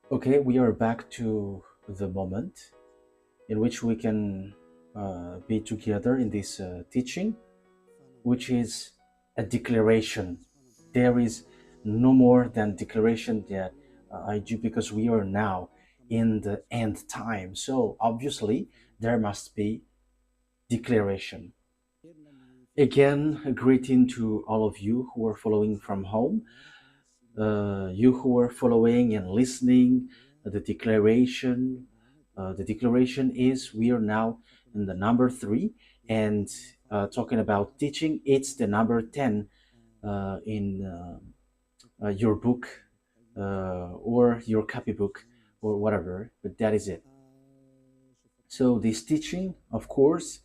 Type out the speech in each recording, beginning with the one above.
Okay, we are back to the moment in which we can be together in this teaching, which is a declaration. There is no more than declaration that I do because we are now in the end time. So obviously, there must be declaration. Again, a greeting to all of you who are following from home, you who are following and listening the declaration. The declaration is we are now in the number 3, and talking about teaching, it's the number 10 in your book or your copybook or whatever, but that is it. So this teaching, of course,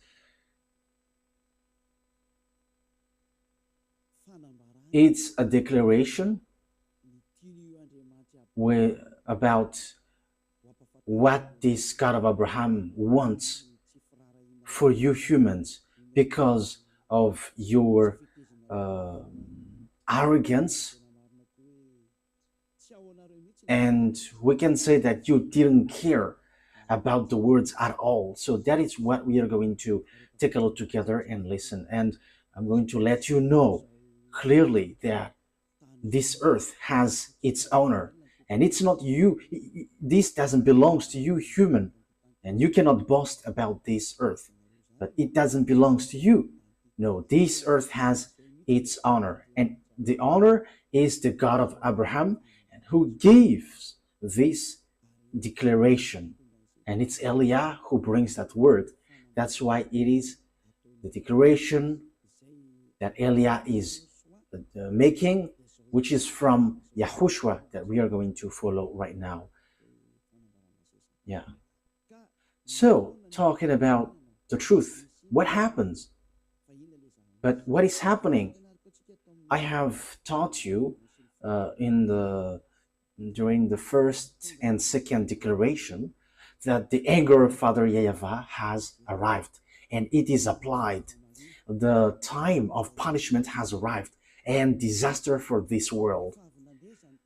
it's a declaration about what this God of Abraham wants for you humans because of your uh, arrogance, and we can say that you didn't care about the words at all. So that is what we are going to take a look together and listen. And I'm going to let you know clearly that this earth has its owner, and it's not you. This doesn't belong to you human, and you cannot boast about this earth, but it doesn't belong to you. No, this earth has its honor, and the honor is the God of Abraham, and who gives this declaration. And it's Eliah who brings that word. That's why it is the declaration that Eliah is making, which is from YAHOSHUA, that we are going to follow right now. Yeah. So, talking about the truth, what happens? But what is happening? I have taught you in the during the first and second declaration that the anger of Father YAHVAH has arrived and it is applied. The time of punishment has arrived and disaster for this world.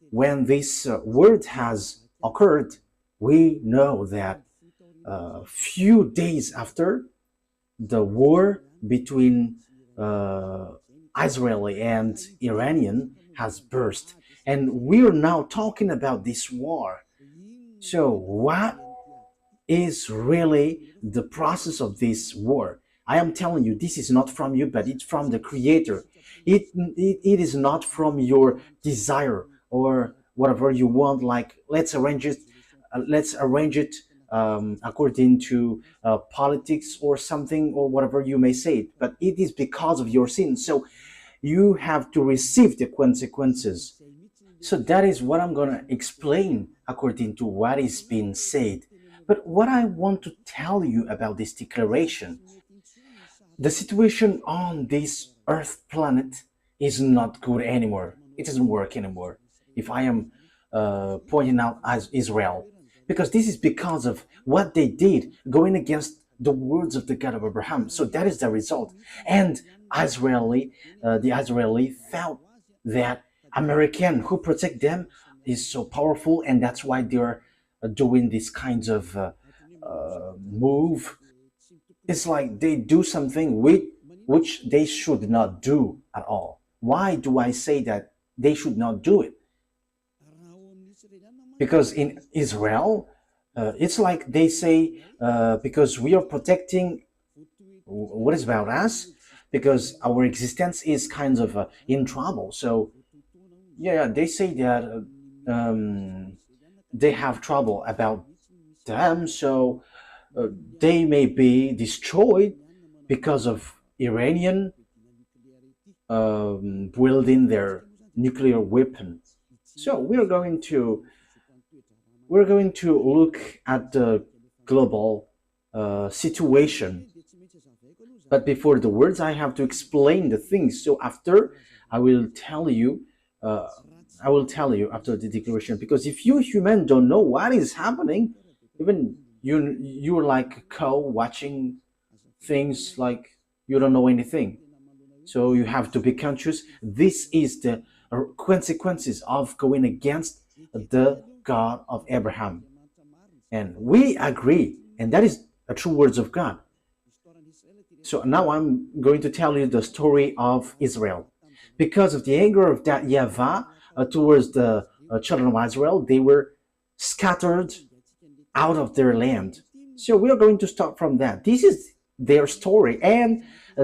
When this word has occurred, we know that a few days after, the war between uh, Israeli and Iranian has burst. And we're now talking about this war. So, what is really the process of this war? I am telling you, this is not from you, but it's from the Creator. It is not from your desire or whatever you want. Like let's arrange it according to politics or something or whatever you may say it. But it is because of your sin. So you have to receive the consequences. So that is what I'm going to explain according to what is being said. But what I want to tell you about this declaration, the situation on this Earth planet is not good anymore. It doesn't work anymore. If I am pointing out as Israel, because this is because of what they did, going against the words of the God of Abraham. So that is the result. And the Israeli felt that American who protect them is so powerful, and that's why they're doing these kinds of move. It's like they do something which they should not do at all. Why do I say that they should not do it? Because in Israel, it's like they say, because we are protecting what is about us, because our existence is kind of in trouble. So, yeah, they say that they have trouble about them, so they may be destroyed because of Iranian wielding their nuclear weapon. So we're going to look at the global situation. But before the words, I have to explain the things. So after, I will tell you. Uh, I will tell you after the declaration. Because if you human don't know what is happening, even you're like a cow watching things like you don't know anything. So you have to be conscious. This is the consequences of going against the God of Abraham. And we agree, and that is the true words of God. So now I'm going to tell you the story of Israel. Because of the anger of that YAHVAH towards the children of Israel, they were scattered out of their land. So we are going to start from that. This is their story, and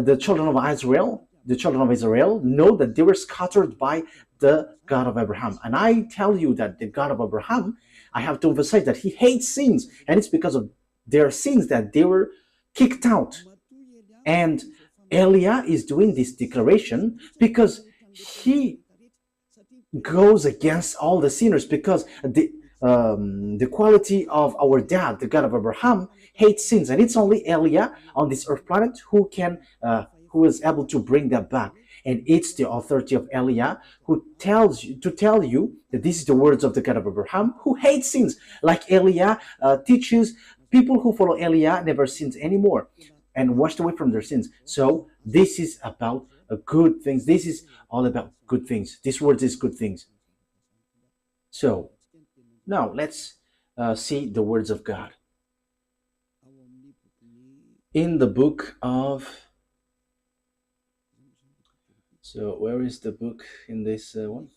the children of Israel know that they were scattered by the God of Abraham. And I tell you that the God of Abraham, I have to emphasize that he hates sins, and it's because of their sins that they were kicked out. And Eliah is doing this declaration because he goes against all the sinners, because the quality of our dad, the God of Abraham, hates sins, and it's only Eliah on this earth planet who is able to bring that back. And it's the authority of Eliah who tells you to tell you that this is the words of the God of Abraham, who hates sins. Like Eliah teaches, people who follow Eliah never sins anymore and washed away from their sins. So this is about good things. This is all about good things. This word is good things. So now let's see the words of God in the book of. So where is the book in this one?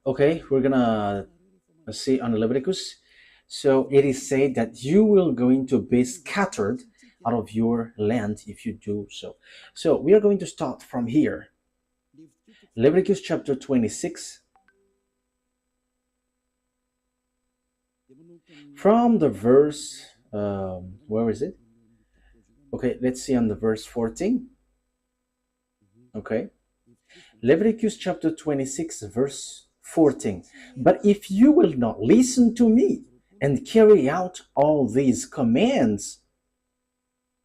Okay, we're gonna see on Leviticus. So it is said that you will going to be scattered out of your land if you do so. So we are going to start from here. Leviticus chapter 26. From the verse, where is it? Okay, let's see on the verse 14. Okay. Leviticus chapter 26, verse 14. But if you will not listen to me and carry out all these commands,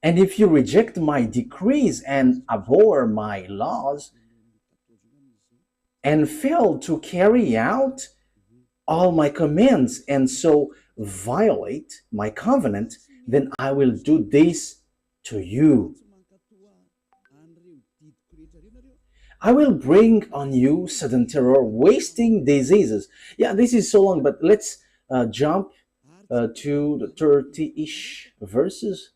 and if you reject my decrees and abhor my laws, and fail to carry out all my commands, and so violate my covenant, then I will do this to you. I will bring on you sudden terror, wasting diseases. Yeah, this is so long, but let's jump to the 30-ish verses.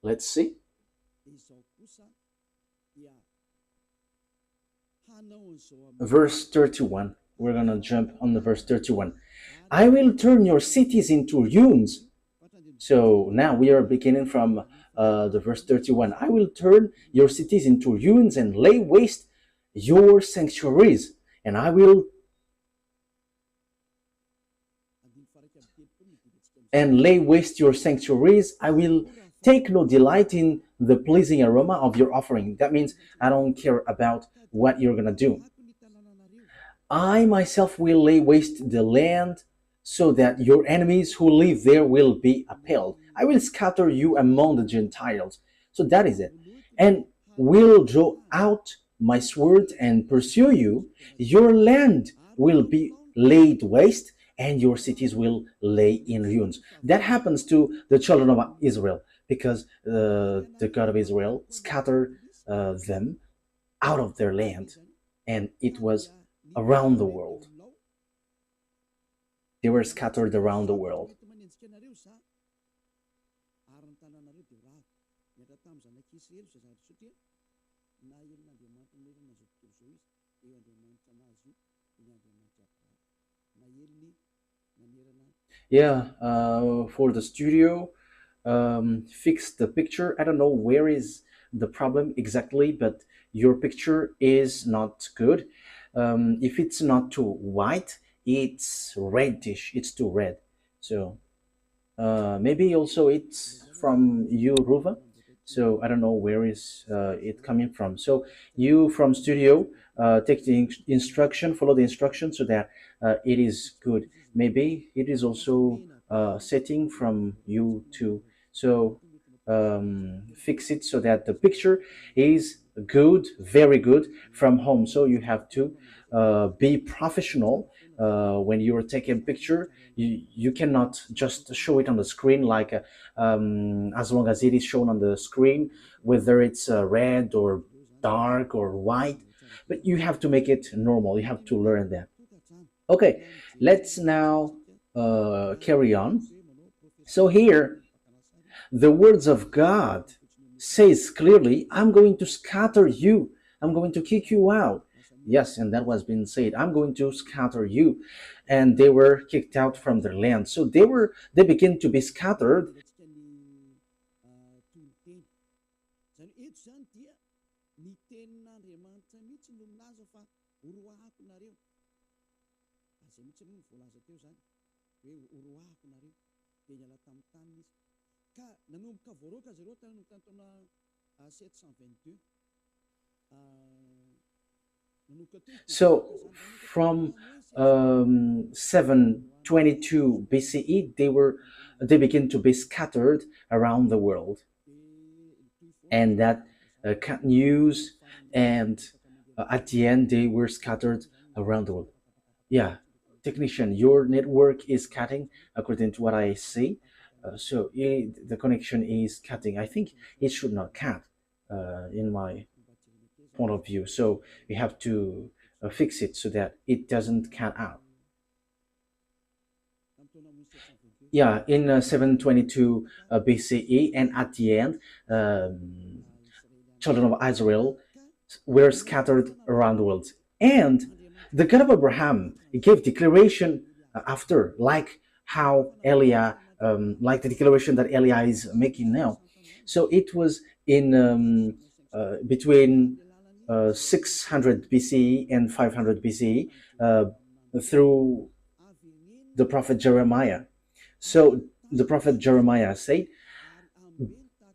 Let's see. Verse 31. We're going to jump on the verse 31. I will turn your cities into ruins. So now we are beginning from the verse 31. I will turn your cities into ruins and lay waste your sanctuaries. And I will lay waste your sanctuaries. I will take no delight in the pleasing aroma of your offering. That means I don't care about what you're going to do. I myself will lay waste the land so that your enemies who live there will be appalled. I will scatter you among the Gentiles. So that is it. And will draw out my sword and pursue you. Your land will be laid waste, and your cities will lay in ruins. That happens to the children of Israel, because the God of Israel scattered them out of their land, and it was around the world. They were scattered around the world. Yeah, for the studio, fix the picture. I don't know where is the problem exactly, but your picture is not good. If it's not too white, it's reddish, it's too red. So maybe also it's from you, Ruva. So I don't know where is it coming from. So you from studio, take the instruction, follow the instruction so that it is good. Maybe it is also setting from you too. So fix it so that the picture is good, very good from home. So you have to be professional when you're taking a picture. You cannot just show it on the screen like as long as it is shown on the screen, whether it's red or dark or white, but you have to make it normal. You have to learn that. Okay, let's now carry on. So here, the words of God says clearly, I'm going to scatter you. I'm going to kick you out. Yes, and that was being said. I'm going to scatter you. And they were kicked out from their land. So they began to be scattered. So from 722 BCE, they began to be scattered around the world, and that cut news, and at the end they were scattered around the world. Yeah, technician, your network is cutting according to what I see. The connection is cutting. I think it should not cut, in my point of view. So we have to fix it so that it doesn't cut out. Yeah, in 722 BCE, and at the end, children of Israel were scattered around the world. And the God of Abraham gave declaration after, like how Eliah, like the declaration that Eliah is making now. So it was in between 600 BCE and 500 BCE, through the prophet Jeremiah. So the prophet Jeremiah said,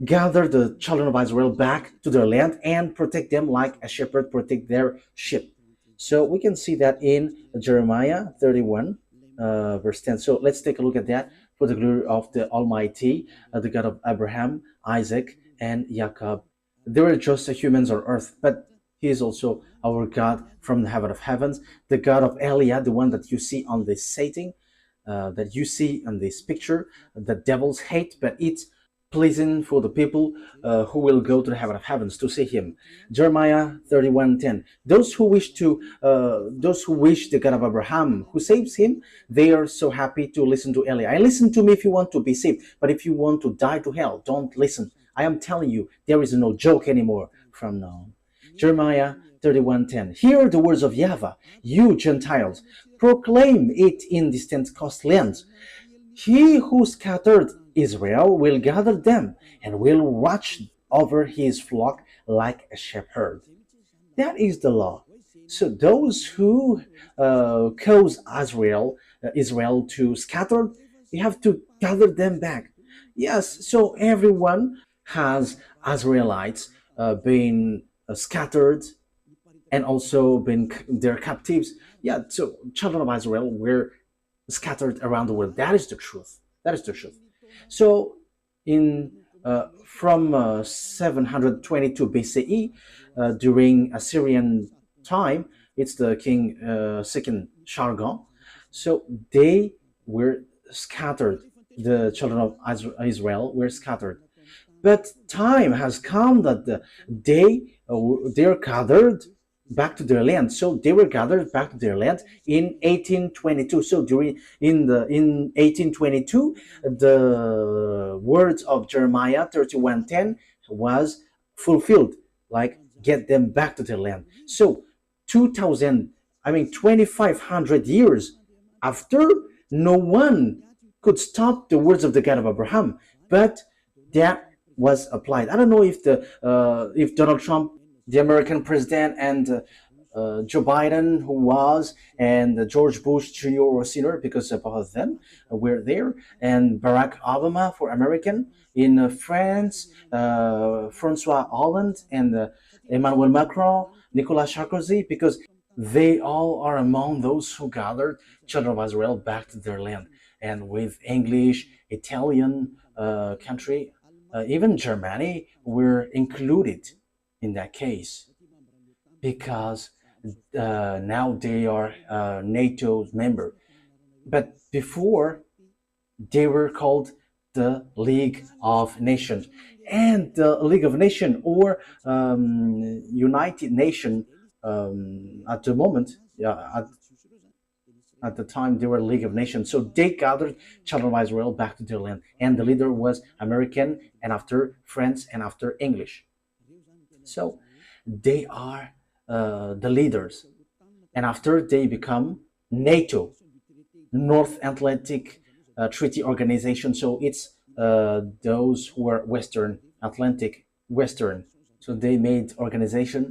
gather the children of Israel back to their land and protect them like a shepherd protect their sheep. So we can see that in Jeremiah 31, verse 10. So let's take a look at that. For the glory of the Almighty, the God of Abraham, Isaac, and Jacob. They were just humans on earth, but He is also our God from the heaven of heavens, the God of Eliah, the one that you see on this setting, that you see on this picture. The devils hate, but it's pleasing for the people who will go to the heaven of heavens to see him. Jeremiah 31:10. Those who wish the God of Abraham, who saves him, they are so happy to listen to Eli. And listen to me if you want to be saved, but if you want to die to hell, don't listen. I am telling you, there is no joke anymore from now on. Jeremiah 31:10. Hear the words of YAHVAH, you Gentiles, proclaim it in distant coastlands. He who scattered Israel will gather them and will watch over his flock like a shepherd. That is the law. So those who cause Israel to scatter, you have to gather them back. Yes, so everyone has Israelites being scattered and also been their captives. Yeah, so children of Israel were scattered around the world. That is the truth. That is the truth. So, in from 722 BCE, during Assyrian time, it's the king second Shargon. So they were scattered. The children of Israel were scattered. But time has come that they're gathered back to their land. So they were gathered back to their land in 1822. So in 1822, the words of Jeremiah 31:10 was fulfilled, like get them back to their land. So 2000, 2500 years after, no one could stop the words of the God of Abraham, but that was applied. I don't know if Donald Trump, the American president, and Joe Biden, who was, and George Bush Jr. or Sr., because both of them were there, and Barack Obama for American, in France, Francois Hollande, and Emmanuel Macron, Nicolas Sarkozy, because they all are among those who gathered children of Israel back to their land. And with English, Italian country, even Germany were included in that case, because now they are NATO's member. But before, they were called the League of Nations. And the League of Nations, or United Nation, at the moment, yeah, At the time, they were a League of Nations. So they gathered children of Israel back to their land. And the leader was American, and after France, and after English. So they are the leaders. And after they become NATO, North Atlantic Treaty Organization. So it's those who are Western Atlantic, Western. So they made organization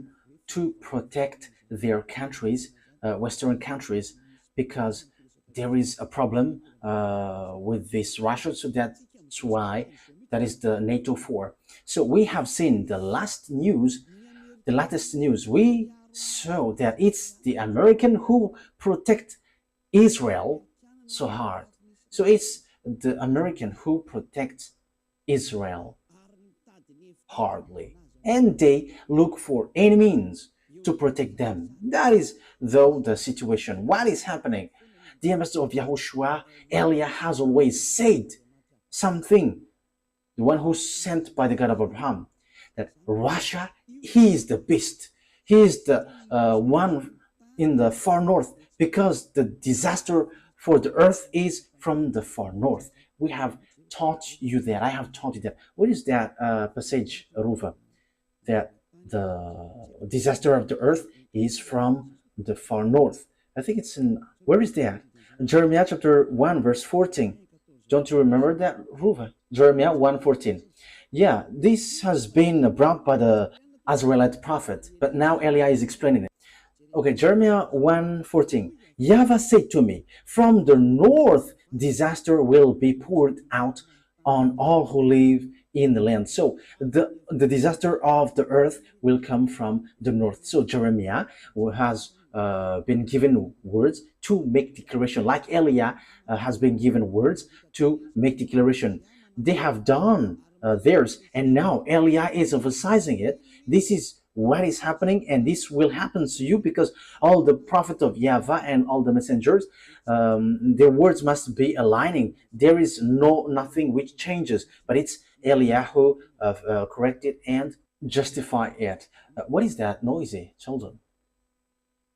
to protect their countries, Western countries, because there is a problem with this Russia. So that's why that is the NATO 4. So we have seen the latest news. We saw that it's the American who protect Israel so hard. So it's the American who protects Israel hardly, and they look for any means to protect them. That is, though, the situation. What is happening? The ambassador of Yahushua, Eliah, has always said something, the one who's sent by the God of Abraham, that Russia, he is the beast. He is the one in the far north, because the disaster for the earth is from the far north. We have taught you that. I have taught you that. What is that passage, Ruva? That the disaster of the earth is from the far north. I think it's in, where is that? Jeremiah chapter 1 verse 14. Don't you remember that, Ruva? Jeremiah 1:14. Yeah, this has been brought by the Israelite prophet, but now Eliah is explaining it. Okay, Jeremiah 1:14. YAHVAH said to me, from the north disaster will be poured out on all who live in the land. So the disaster of the earth will come from the north. So Jeremiah has been given words to make declaration, like Eliah has been given words to make declaration. They have done theirs, and now Eliah is emphasizing it. This is what is happening, and this will happen to you, because all the prophets of YAHVAH and all the messengers, their words must be aligning. There is nothing which changes, but it's Eliah who corrected and justify it. What is that noisy, children?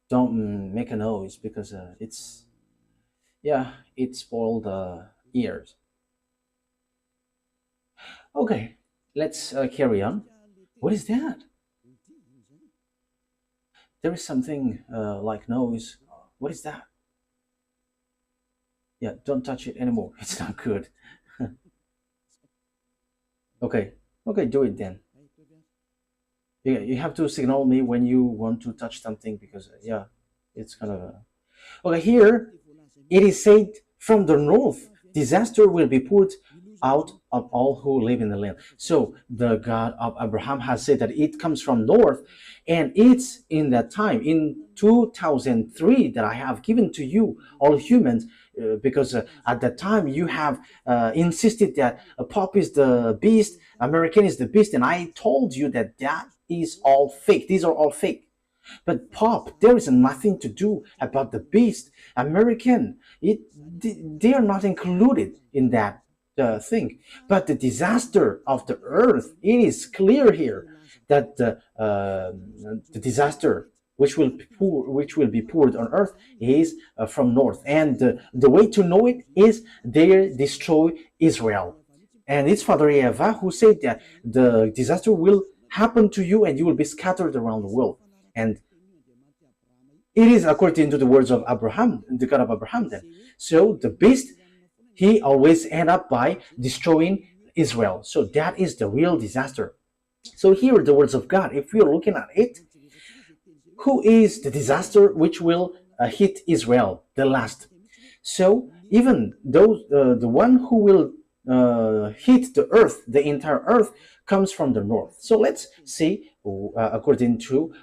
Don't make a noise, because it's, yeah, it spoiled the ears. Okay, let's carry on. What is that? There is something like noise. What is that? Yeah, don't touch it anymore. It's not good. Okay, do it then. Yeah, you have to signal me when you want to touch something, because yeah, it's kind of okay. Here it is said, from the north disaster will be poured out of all who live in the land. So the God of Abraham has said that it comes from north, and it's in that time, in 2003, that I have given to you, all humans, because at that time you have insisted that Pope is the beast, American is the beast, and I told you that that is all fake. These are all fake. But Pope, there is nothing to do about the beast, American. They are not included in that thing. But the disaster of the earth, it is clear here that the disaster which will be poured on earth is from north, and the way to know it is they destroy Israel. And it's Father YAHVAH who said that the disaster will happen to you and you will be scattered around the world. And it is according to the words of Abraham, the God of Abraham then. So the beast, he always end up by destroying Israel. So that is the real disaster. So here are the words of God. If we are looking at it, who is the disaster which will hit Israel the last? So even those, the one who will hit the earth, the entire earth, comes from the north. So let's see, according to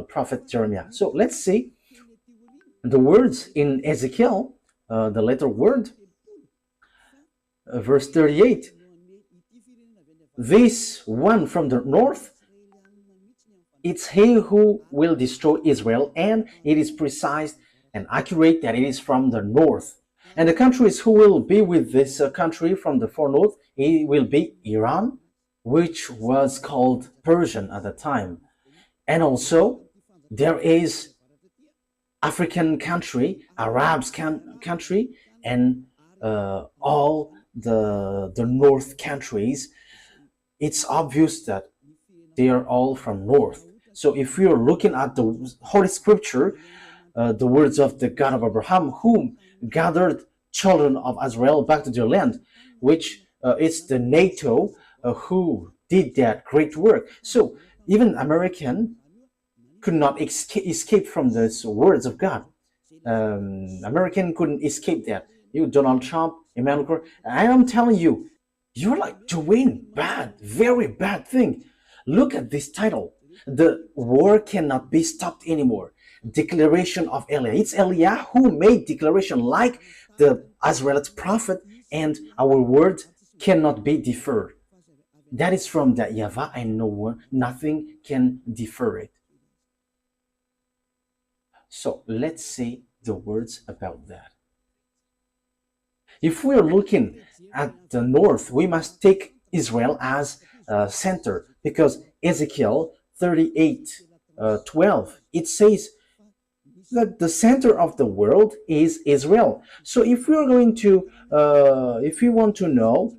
Prophet Jeremiah. So let's see the words in Ezekiel, the letter word, verse 38. This one from the north, it's he who will destroy Israel, and it is precise and accurate that it is from the north. And the countries who will be with this country from the far north, it will be Iran, which was called Persian at the time. And also there is African country, Arabs country, and all the North countries, it's obvious that they are all from North. So if we are looking at the Holy Scripture, the words of the God of Abraham, whom gathered children of Israel back to their land, which is the NATO who did that great work. So even American could not escape from these words of God. American couldn't escape that. You, Donald Trump, Emmanuel Macron, I am telling you, you're like doing bad, very bad thing. Look at this title. The war cannot be stopped anymore. Declaration of Eliah. It's Eliah who made declaration like the Israelite prophet, and our word cannot be deferred. That is from the YAHVAH, and no one, nothing can defer it. So let's see the words about that. If we're looking at the north, we must take Israel as a center, because Ezekiel 38 12, it says that the center of the world is Israel. So if we are going to, if we want to know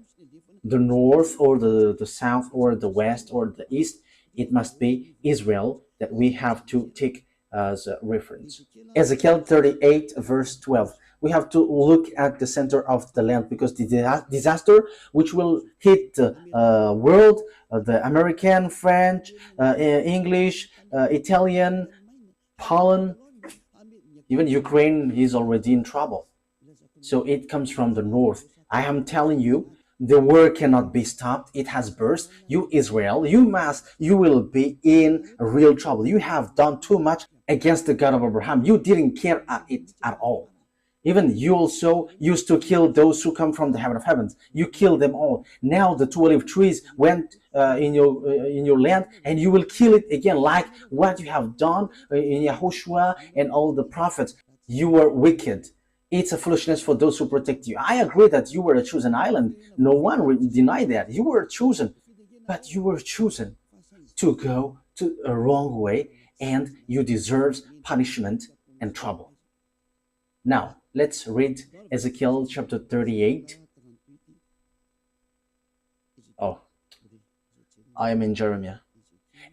the north or the south or the west or the east, it must be Israel that we have to take as a reference. Ezekiel 38 verse 12. We have to look at the center of the land, because the disaster which will hit the world, the American, French, English, Italian, Poland, even Ukraine is already in trouble. So it comes from the north. I am telling you, the war cannot be stopped. It has burst. You, Israel, you will be in real trouble. You have done too much against the God of Abraham. You didn't care at it at all. Even you also used to kill those who come from the heaven of heavens. You killed them all. Now the two olive trees went in your land, and you will kill it again, like what you have done in YAHOSHUA and all the prophets. You were wicked. It's a foolishness for those who protect you. I agree that you were a chosen island. No one will deny that. You were chosen. But you were chosen to go to a wrong way, and you deserve punishment and trouble. Now, let's read Ezekiel chapter 38. Oh, I am in Jeremiah.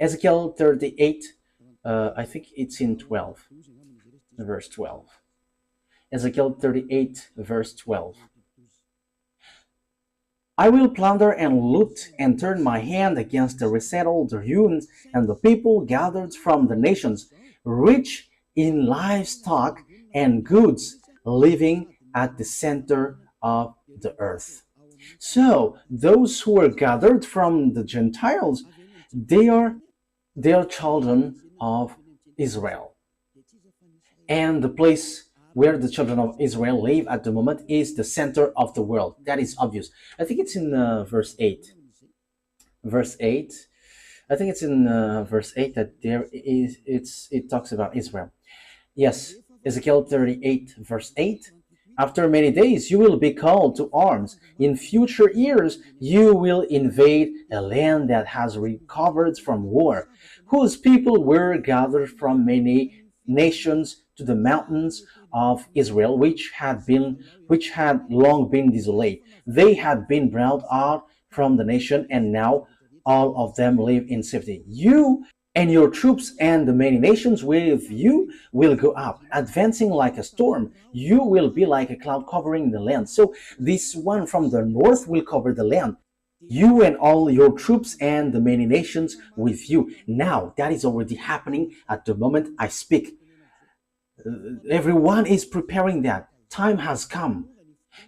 Ezekiel 38, I think it's in 12, verse 12. Ezekiel 38, verse 12. I will plunder and loot and turn my hand against the resettled, the ruins, and the people gathered from the nations, rich in livestock and goods, living at the center of the earth. So those who are gathered from the Gentiles, they are children of Israel. And the place where the children of Israel live at the moment is the center of the world. That is obvious. I think it's in verse 8. Verse 8. I think it's in verse 8 that it talks about Israel. Yes, Ezekiel 38, verse 8. After many days you will be called to arms. In future years you will invade a land that has recovered from war, whose people were gathered from many nations to the mountains of Israel, which had long been desolate. They had been brought out from the nation, and now all of them live in safety. You and your troops and the many nations with you will go up, advancing like a storm. You will be like a cloud covering the land. So this one from the north will cover the land. You and all your troops and the many nations with you. Now that is already happening at the moment I speak. Everyone is preparing that. Time has come.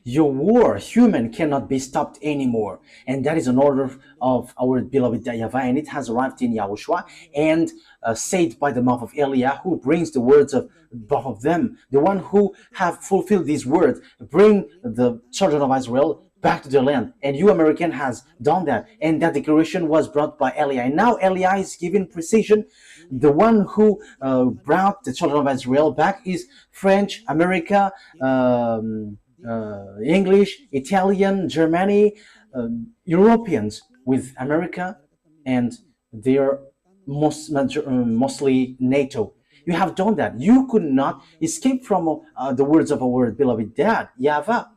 Your war, human, cannot be stopped anymore. And that is an order of our beloved YAHVAH, and it has arrived in YAHOSHUA and said by the mouth of Eliah, who brings the words of both of them, the one who have fulfilled these words, bring the children of Israel back to their land. And you, American, has done that. And that declaration was brought by Eliah. And now Eliah is giving precision. The one who brought the children of Israel back is French, America, English, Italian, Germany, Europeans with America, and they are mostly NATO. You have done that. You could not escape from the words of our beloved dad, YAHVAH.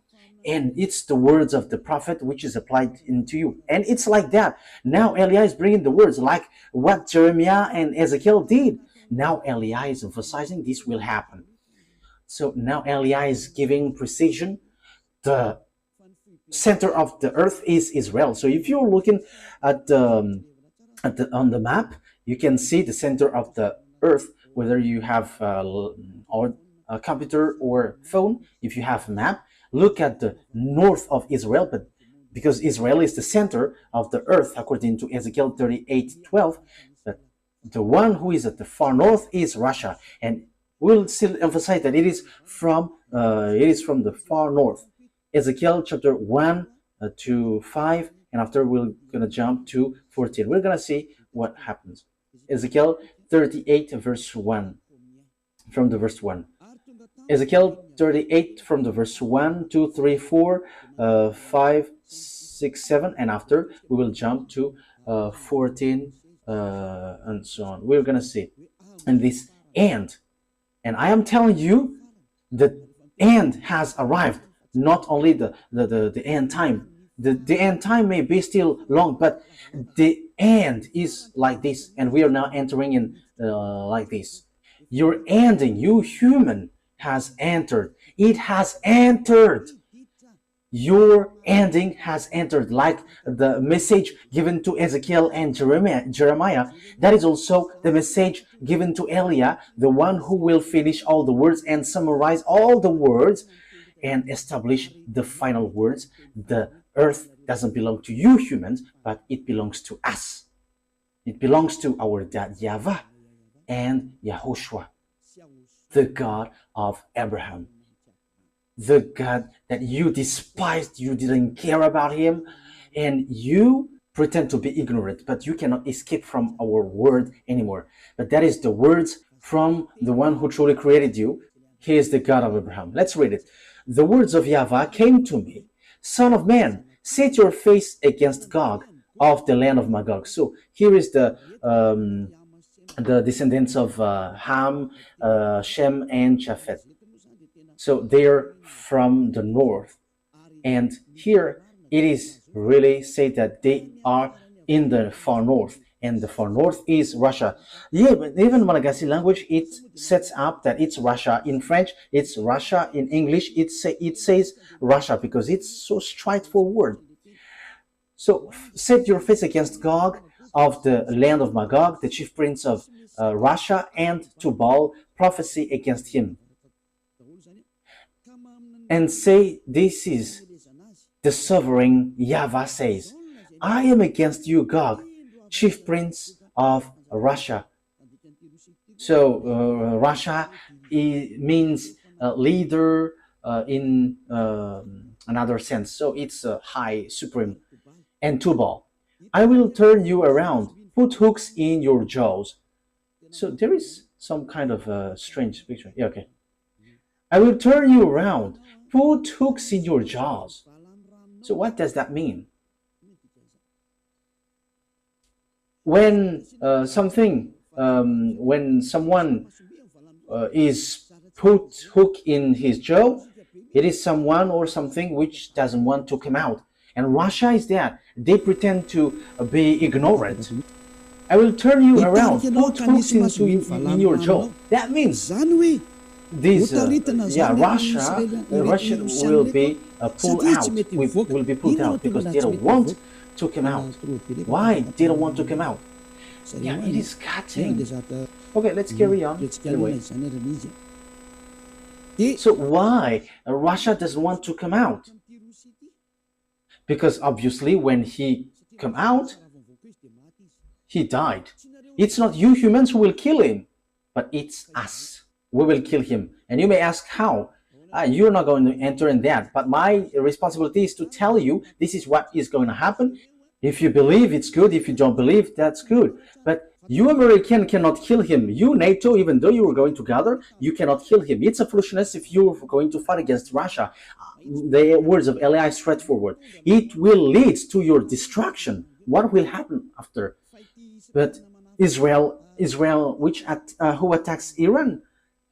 And it's the words of the prophet which is applied into you. And it's like that. Now Eliah is bringing the words like what Jeremiah and Ezekiel did. Now Eliah is emphasizing this will happen. So now Eliah is giving precision. The center of the earth is Israel. So if you're looking at on the map, you can see the center of the earth, whether you have a computer or phone. If you have a map, look at the north of Israel, but because Israel is the center of the earth, according to Ezekiel 38:12, but the one who is at the far north is Russia, and we'll still emphasize that it is from the far north. Ezekiel chapter 1 to 5, and after we're gonna jump to 14. We're gonna see what happens. Ezekiel 38 verse 1, from the verse 1. Ezekiel 38 from the verse 1, 2, 3, 4, 5, 6, 7, and after we will jump to 14 and so on. We're gonna see. And this end, and I am telling you, the end has arrived. Not only the end time. The end time may be still long, but the end is like this, and we are now entering in like this. Your ending, you human, has entered. It has entered. Your ending has entered, like the message given to Ezekiel and Jeremiah. That is also the message given to Eliah, the one who will finish all the words and summarize all the words and establish the final words. The earth doesn't belong to you humans, but it belongs to us. It belongs to our dad YAHVAH and YAHOSHUA, the God of Abraham, the God that you despised. You didn't care about him, and you pretend to be ignorant, but you cannot escape from our word anymore. But that is the words from the one who truly created you. He is the God of Abraham. Let's read it. The words of YAHVAH came to me, Son of man, set your face against Gog of the land of Magog. So here is the descendants of Ham, Shem, and Japheth. So they're from the north, and here it is really said that they are in the far north, and the far north is Russia. Yeah, but even Malagasy language, it sets up that it's Russia. In French, it's Russia. In English, it says Russia, because it's so straightforward. So set your face against Gog of the land of Magog, the chief prince of Russia, and Tubal, prophesy against him, and say, this is the sovereign YAHVAH says, I am against you, Gog, chief prince of Russia. So Russia means leader in another sense. So it's high, supreme. And Tubal, I will turn you around, put hooks in your jaws. So there is some kind of strange picture. Yeah, okay. I will turn you around, put hooks in your jaws. So what does that mean? When when someone is put hook in his jaw, it is someone or something which doesn't want to come out. And Russia is that. They pretend to be ignorant. I will turn you around, put hooks in your jaw. That means this, Russia will be pulled out. Will be pulled out because they don't want to come out. Why they don't want to come out? Yeah, it is cutting. Okay, let's carry on. Anyway. So why Russia doesn't want to come out? Because obviously when he come out, he died. It's not you humans who will kill him, but it's us. We will kill him. And you may ask how? You're not going to enter in that, but my responsibility is to tell you this is what is going to happen. If you believe, it's good. If you don't believe, that's good. But you American cannot kill him. You NATO, even though you were going together, you cannot kill him. It's a foolishness if you're going to fight against Russia. The words of Eli is straightforward. It will lead to your destruction. What will happen after? But Israel Israel, who attacks Iran,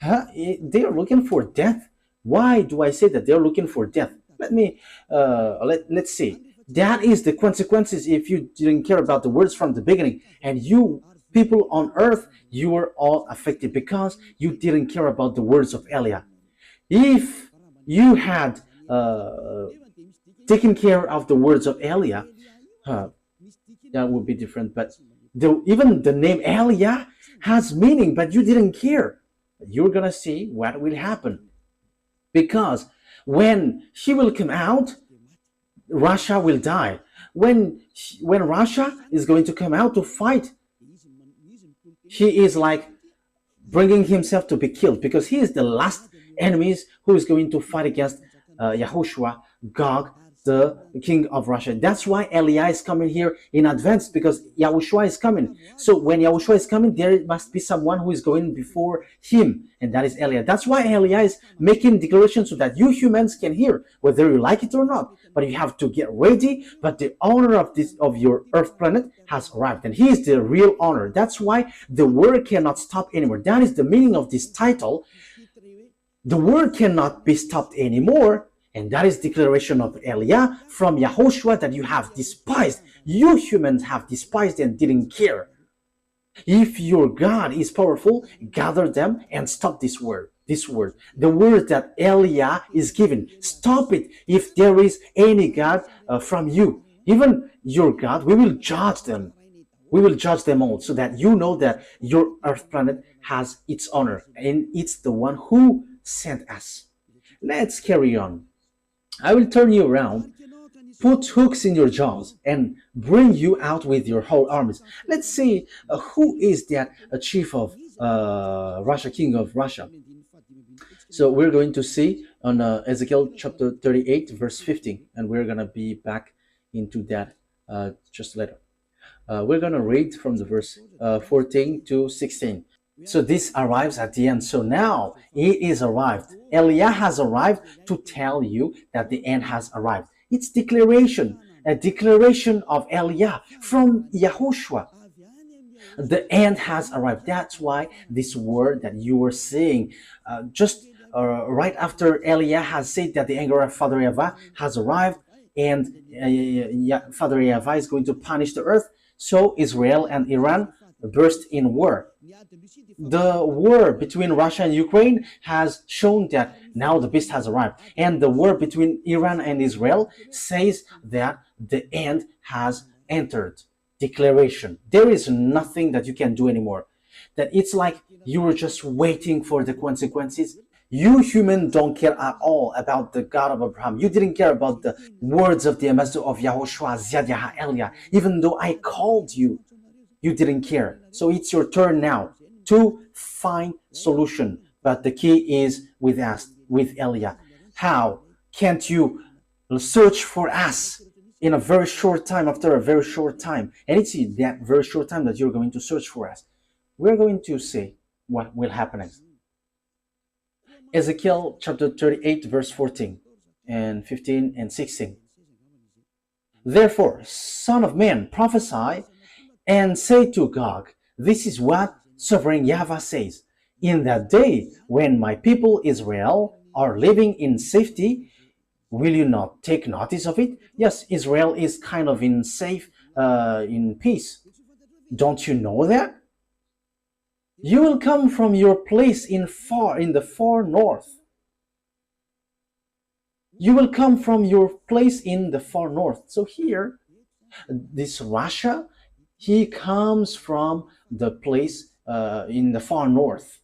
they are looking for death. Why do I say that they're looking for death? Let's see. That is the consequences if you didn't care about the words from the beginning. And you people on earth, you were all affected because you didn't care about the words of Eliah. If you had taken care of the words of Eliah, uh, that would be different. But even the name Eliah has meaning, but you didn't care. You're gonna see what will happen, because when he will come out, Russia will die. When Russia is going to come out to fight, he is like bringing himself to be killed, because he is the last enemies who is going to fight against Yahushua, Gog, the king of Russia. That's why Eliah is coming here in advance, because Yahushua is coming. So when Yahushua is coming, there must be someone who is going before him, and that is Eliah. That's why Eliah is making declarations so that you humans can hear, whether you like it or not. But you have to get ready. But the owner of your earth planet has arrived, and he is the real owner. That's why the word cannot stop anymore. That is the meaning of this title. The word cannot be stopped anymore. And that is declaration of Eliah from Yahoshua that you have despised. You humans have despised and didn't care. If your God is powerful, gather them and stop this word. The word that Eliah is given. Stop it. If there is any God from you, even your God, we will judge them. We will judge them all, so that you know that your earth planet has its owner, and it's the one who sent us. Let's carry on. I will turn you around, put hooks in your jaws, and bring you out with your whole armies. Let's see who is that chief of Russia, king of Russia. So we're going to see on Ezekiel chapter 38, verse 15, and we're going to be back into that just later. We're going to read from the verse 14 to 16. So this arrives at the end. So now he is arrived. Eliah has arrived to tell you that the end has arrived. It's declaration, a declaration of Eliah from Yahushua. The end has arrived. That's why this word that you were saying, just right after Eliah has said that the anger of Father YAHVAH has arrived, and Father YAHVAH is going to punish the earth, so Israel and Iran burst in war. The war between Russia and Ukraine has shown that now the beast has arrived. And the war between Iran and Israel says that the end has entered. Declaration. There is nothing that you can do anymore. That it's like you were just waiting for the consequences. You humans don't care at all about the God of Abraham. You didn't care about the words of the ambassador of Yahushua, Ziad Eliah. Even though I called you, you didn't care. So it's your turn now to find solution. But the key is with us, with Eliah. How can't you search for us in a very short time, after a very short time? And it's in that very short time that you're going to search for us. We're going to see what will happen next. Ezekiel chapter 38, verse 14 and 15 and 16. Therefore, son of man, prophesy and say to Gog, this is what sovereign YAHVAH says. In that day when my people Israel are living in safety, will you not take notice of it? Yes, Israel is kind of in peace. Don't you know that? You will come from your place in the far north. You will come from your place in the far north. So here, this Russia, he comes from the place in the far north.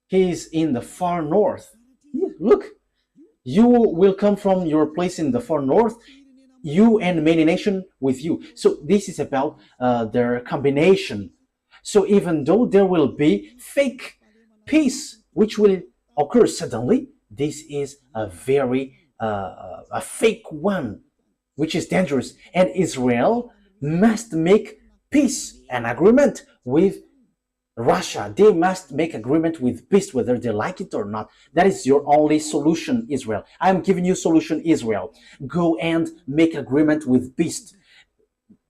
He is in the far north. Look, you will come from your place in the far north, you and many nations with you. So this is about their combination. So even though there will be fake peace, which will occur suddenly, this is a very a fake one, which is dangerous. And Israel must make peace and agreement with Russia. They must make agreement with beast, whether they like it or not. That is your only solution, Israel. I am giving you solution, Israel. Go and make agreement with beast.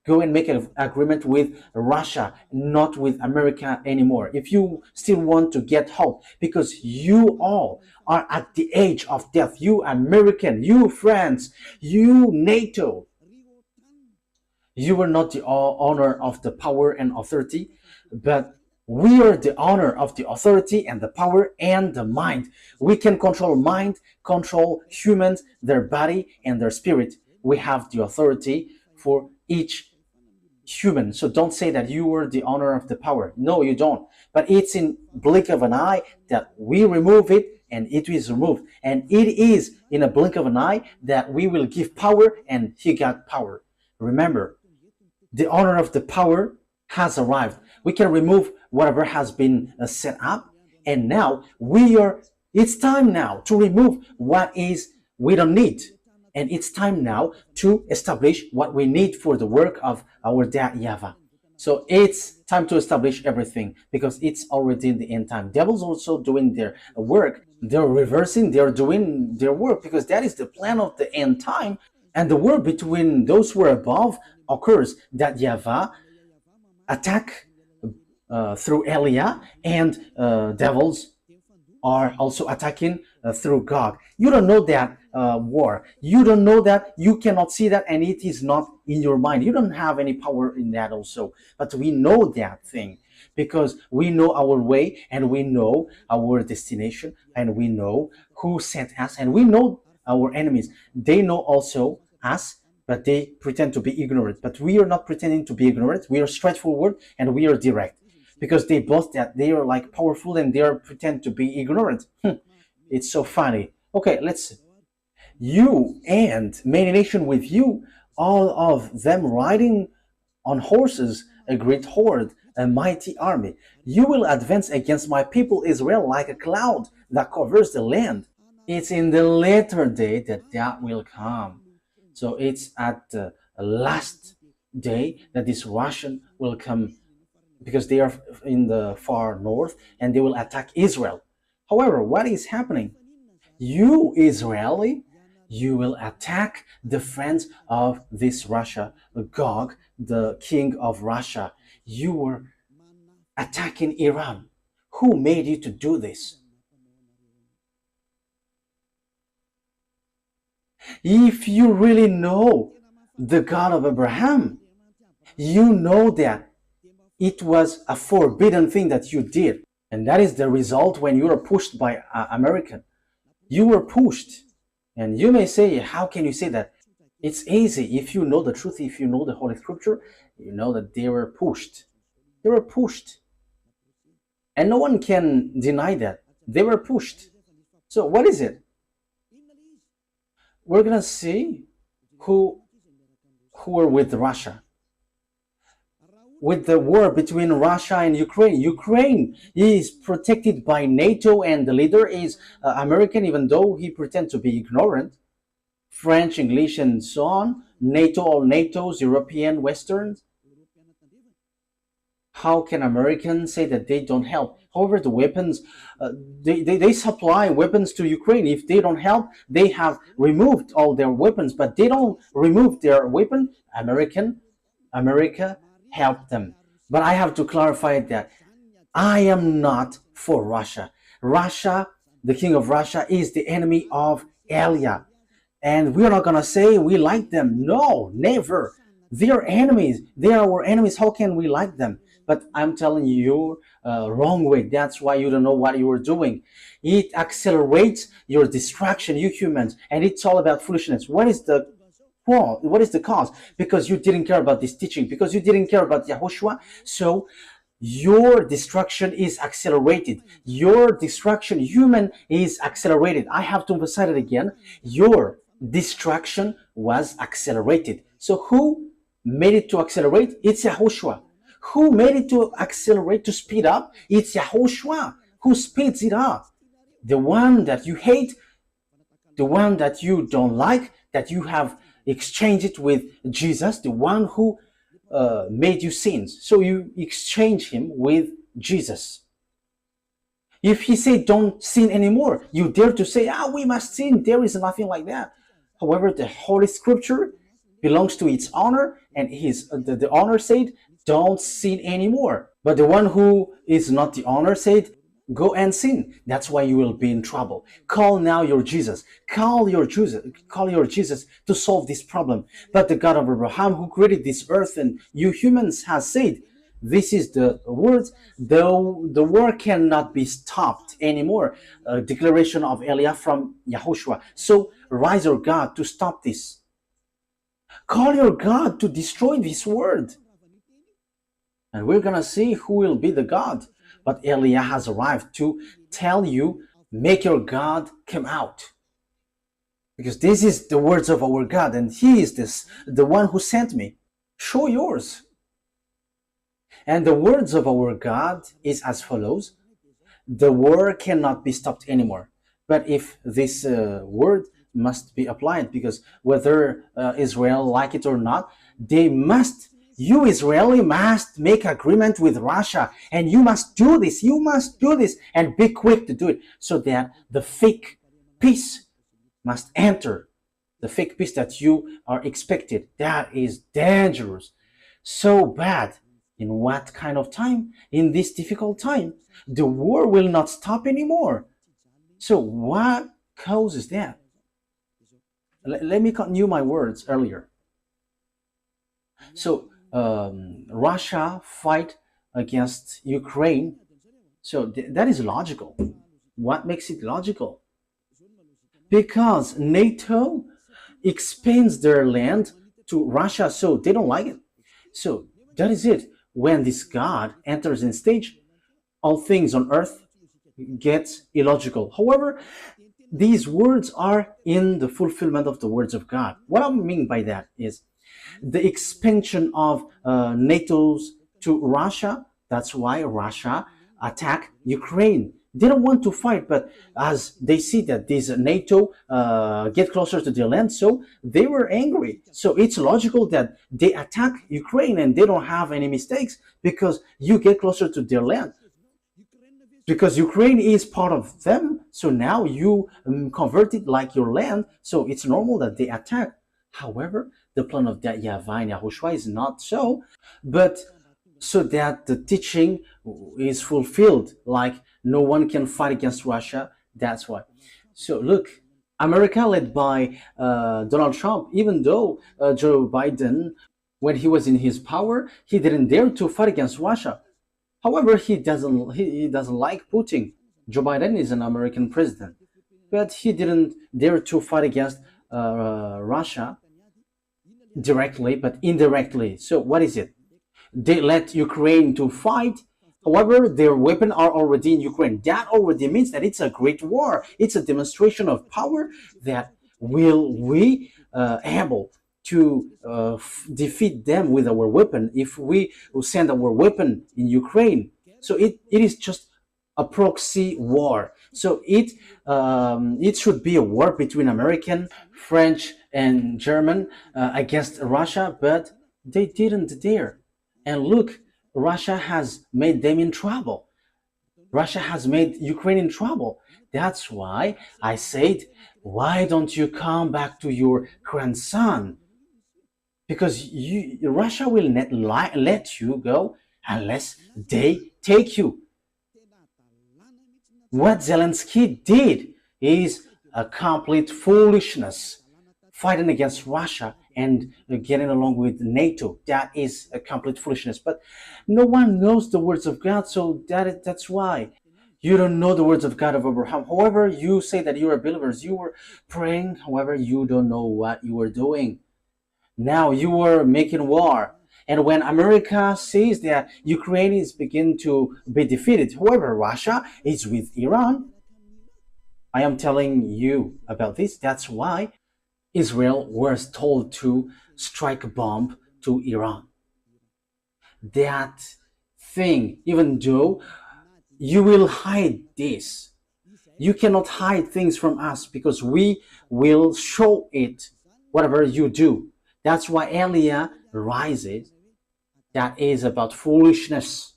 Go and make an agreement with Russia, not with America anymore. If you still want to get hope, because you all are at the age of death. You American, you France, you NATO, you are not the owner of the power and authority, but we are the owner of the authority and the power and the mind. We can control mind, control humans, their body and their spirit. We have the authority for each human. So don't say that you are the owner of the power. No, you don't. But it's in blink of an eye that we remove it and it is removed. And it is in a blink of an eye that we will give power and he got power. Remember, the owner of the power has arrived. We can remove whatever has been set up. And now it's time now to remove what is we don't need. And it's time now to establish what we need for the work of our YAHVAH. So it's time to establish everything because it's already in the end time. Devil's also doing their work. They're reversing, they're doing their work because that is the plan of the end time. And the war between those who are above occurs that YAHVAH attack through Elia and devils are also attacking through Gog. You don't know that war. You don't know that. You cannot see that and it is not in your mind. You don't have any power in that also. But we know that thing because we know our way and we know our destination and we know who sent us and we know our enemies. They know also us, but they pretend to be ignorant. But we are not pretending to be ignorant. We are straightforward and we are direct because they both that they are like powerful and they are pretend to be ignorant. It's so funny. Okay, let's see. You and many nations with you, all of them riding on horses, a great horde, a mighty army. You will advance against my people Israel like a cloud that covers the land. It's in the latter day that that will come. So it's at the last day that this Russian will come because they are in the far north and they will attack Israel. However, what is happening? You, Israeli, you will attack the friends of this Russia, Gog, the king of Russia. You were attacking Iran. Who made you to do this? If you really know the God of Abraham, you know that it was a forbidden thing that you did. And that is the result when you are pushed by American. You were pushed. And you may say, how can you say that? It's easy. If you know the truth, if you know the Holy Scripture, you know that they were pushed. They were pushed. And no one can deny that. They were pushed. So what is it? We're going to see who are with Russia. With the war between Russia and Ukraine. Ukraine is protected by NATO and the leader is American, even though he pretends to be ignorant. French, English, and so on. NATO, all NATO's, European, Westerns. How can Americans say that they don't help? However, the weapons, they supply weapons to Ukraine. If they don't help, they have removed all their weapons, but they don't remove their weapon. America helped them. But I have to clarify that I am not for Russia. Russia, the king of Russia, is the enemy of Elia. And we're not going to say we like them. No, never. They are enemies. They are our enemies. How can we like them? But I'm telling you, wrong way. That's why you don't know what you are doing. It accelerates your distraction, you humans, and it's all about foolishness. What is the what is the cause? Because you didn't care about this teaching, because you didn't care about YAHOSHUA. So your destruction is accelerated. Your destruction, human, is accelerated. I have to emphasize it again. Your destruction was accelerated. So who made it to accelerate? It's YAHOSHUA. Who made it to accelerate, to speed up? It's YAHOSHUA. Who speeds it up? The one that you hate, the one that you don't like, that you have exchanged it with Jesus, the one who made you sins. So you exchange him with Jesus. If he said don't sin anymore, you dare to say, we must sin. There is nothing like that. However, the Holy Scripture belongs to its owner, and the owner said, don't sin anymore. But the one who is not the owner said, go and sin. That's why you will be in trouble. Call now your Jesus. Call your Jesus. Call your Jesus to solve this problem. But the God of Abraham, who created this earth and you humans, has said, this is the words, though the war cannot be stopped anymore. A declaration of Eliah from YAHOSHUAH. So rise your God to stop this. Call your God to destroy this word. And we're going to see who will be the God. But Eliah has arrived to tell you, make your God come out. Because this is the words of our God, and He is the one who sent me. Show yours. And the words of our God is as follows. The war cannot be stopped anymore. But if this word must be applied, because whether Israel like it or not, you Israeli must make agreement with Russia, and you must do this, and be quick to do it, so that the fake peace must enter, the fake peace that you are expected. That is dangerous, so bad. In what kind of time? In this difficult time, the war will not stop anymore. So what causes that? Let me continue my words earlier. So Russia fight against Ukraine. So that is logical. What makes it logical? Because NATO expands their land to Russia, so they don't like it. So that is it. When this God enters in stage, all things on earth get illogical. However, these words are in the fulfillment of the words of God. What I mean by that is the expansion of NATO's to Russia. That's why Russia attacked Ukraine. They don't want to fight, but as they see that these NATO get closer to their land, so they were angry. So it's logical that they attack Ukraine and they don't have any mistakes because you get closer to their land. Because Ukraine is part of them, so now you convert it like your land, so it's normal that they attack. However, the plan of that YAHVAH and YAHOSHUAH is not so, but so that the teaching is fulfilled, like no one can fight against Russia. That's why. So look, America led by Donald Trump, even though Joe Biden, when he was in his power, he didn't dare to fight against Russia. However, he doesn't like Putin. Joe Biden is an American president, but he didn't dare to fight against Russia directly, but indirectly. So what is it? They let Ukraine to fight. However, their weapons are already in Ukraine. That already means that it's a great war. It's a demonstration of power that will we able to defeat them with our weapon if we send our weapon in Ukraine. So it is just a proxy war. So it should be a war between American, French, and German against Russia, but they didn't dare. And look, Russia has made them in trouble. Russia has made Ukraine in trouble. That's why I said, why don't you come back to your grandson? Because Russia will not let you go unless they take you. What Zelensky did is a complete foolishness, fighting against Russia and getting along with NATO. That is a complete foolishness. But no one knows the words of God, so that's why. You don't know the words of God of Abraham. However, you say that you are believers. You were praying. However, you don't know what you were doing. Now you are making war. And when America sees that Ukraine is beginning to be defeated, however, Russia is with Iran. I am telling you about this. That's why Israel was told to strike a bomb to Iran. That thing, even though you will hide this, you cannot hide things from us because we will show it whatever you do. That's why Eliah rises. That is about foolishness.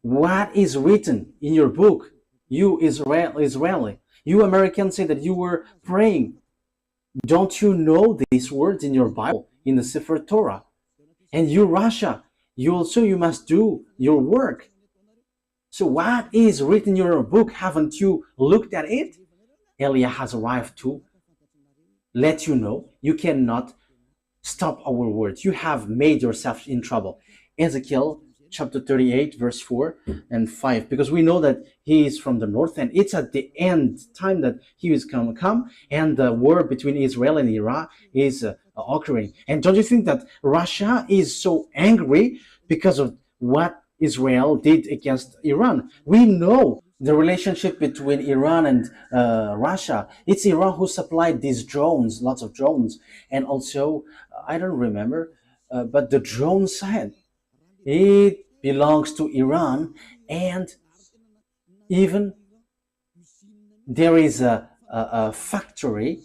What is written in your book? You Israeli, you Americans say that you were praying. Don't you know these words in your Bible, in the Sefer Torah? And you, Russia, you must do your work. So what is written in your book? Haven't you looked at it? Eliah has arrived to let you know you cannot stop our words. You have made yourself in trouble. Ezekiel chapter 38, verse 4 and 5, because we know that he is from the north and it's at the end time that he is going to come, and the war between Israel and Iran is occurring. And don't you think that Russia is so angry because of what Israel did against Iran? We know the relationship between Iran and Russia. It's Iran who supplied these drones, lots of drones, and also I don't remember, but the drone said it belongs to Iran, and even there is a factory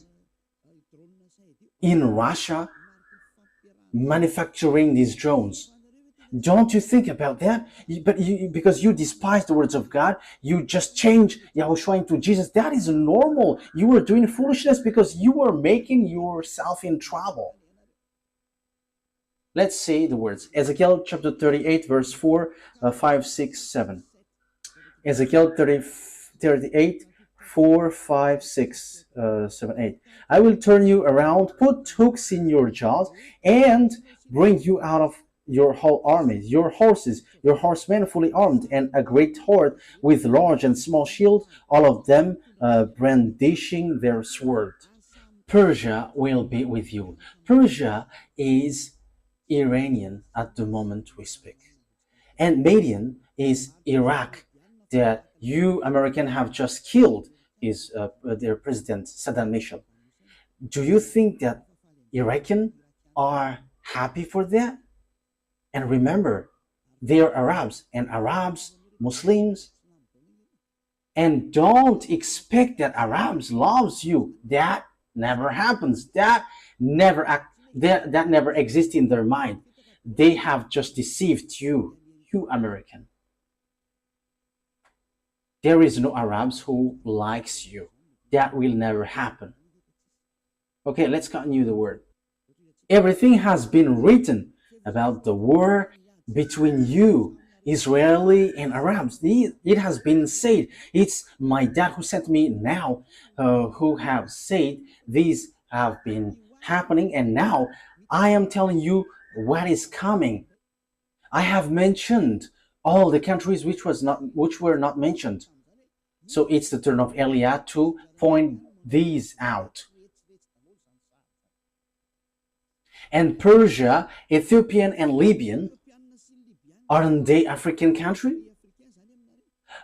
in Russia manufacturing these drones. Don't you think about that? Because you despise the words of God, you just change Yahushua into Jesus. That is normal. You were doing foolishness because you were making yourself in trouble. Let's say the words. Ezekiel chapter 38, verse 4, 5, 6, 7. Ezekiel 38, 4, 5, 6, 7, 8. I will turn you around, put hooks in your jaws, and bring you out of your whole army, your horses, your horsemen fully armed, and a great horde with large and small shields, all of them brandishing their sword. Persia will be with you. Persia is Iranian at the moment we speak. And Madian is Iraq, that you American have just killed is their president Saddam Hussein. Do you think that Iraqis are happy for that? And remember, they are Arabs, and Arabs, Muslims, and don't expect that Arabs loves you. That never happens. That never exists in their mind. They have just deceived you, you American. There is no Arabs who likes you. That will never happen. Okay, let's continue the word. Everything has been written about the war between you, Israeli and Arabs. It has been said. It's my dad who sent me now, who have said these have been happening, and now I am telling you what is coming. I have mentioned all the countries which were not mentioned. So it's the turn of Eliah to point these out. And Persia, Ethiopian, and Libyan, aren't they African country?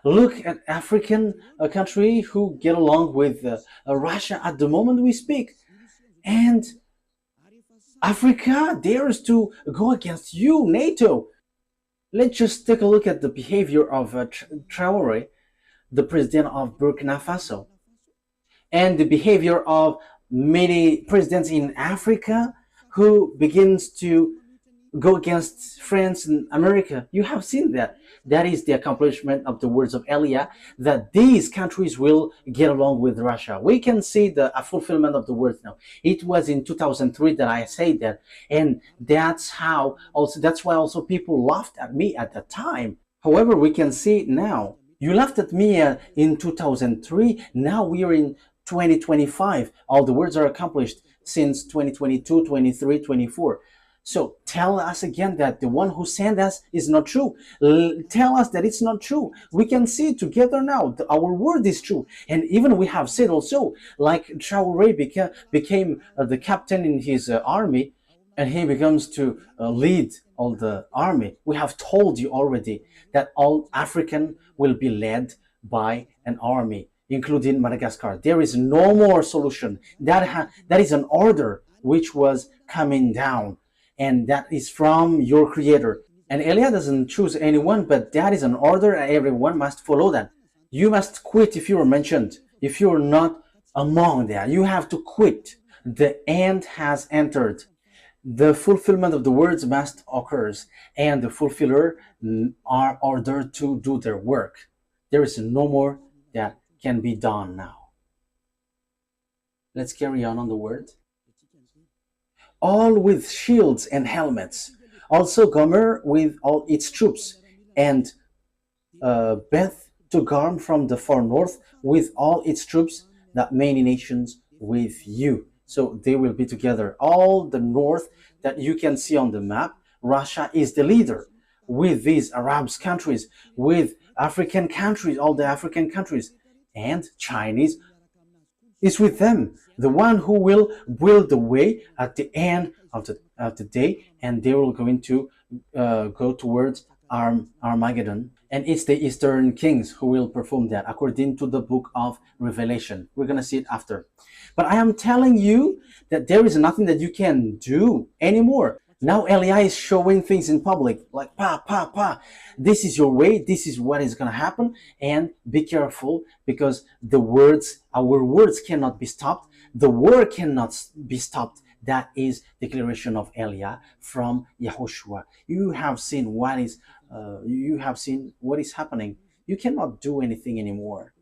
Look at African country who get along with Russia at the moment we speak. And Africa dares to go against you, NATO. Let's just take a look at the behavior of Traoré, the president of Burkina Faso, and the behavior of many presidents in Africa who begins to go against France and America. You have seen that. That is the accomplishment of the words of Eliah, that these countries will get along with Russia. We can see the fulfillment of the words now. It was in 2003 that I said that, and that's why also people laughed at me at the time. However, we can see it now. You laughed at me in 2003. Now we are in 2025. All the words are accomplished since 2022, 23, 24. So tell us again that the one who sent us is not true. Tell us that it's not true. We can see it together now. Our word is true. And even we have said also, like Traoré became the captain in his army, and he becomes to lead all the army. We have told you already that all African will be led by an army, including Madagascar. There is no more solution. That is an order which was coming down, and that is from your creator. And Eliah doesn't choose anyone, but that is an order and everyone must follow that. You must quit if you are mentioned. If you are not among that, you have to quit. The end has entered. The fulfillment of the words must occur, and the fulfiller are ordered to do their work. There is no more that can be done now. Let's carry on the word. All with shields and helmets. Also Gomer with all its troops, and Beth Togarm from the far north with all its troops, that many nations with you. So they will be together. All the north that you can see on the map, Russia is the leader with these Arab countries, with African countries, all the African countries, and Chinese is with them, the one who will build the way at the end of the day, and they will going to go towards Armageddon. And it's the Eastern kings who will perform that according to the book of Revelation. We're going to see it after. But I am telling you that there is nothing that you can do anymore. Now Eli is showing things in public, like, this is your way, this is what is going to happen, and be careful, because our words cannot be stopped. The war cannot be stopped. That is declaration of Eli from Yahushua. You have seen what is happening. You cannot do anything anymore.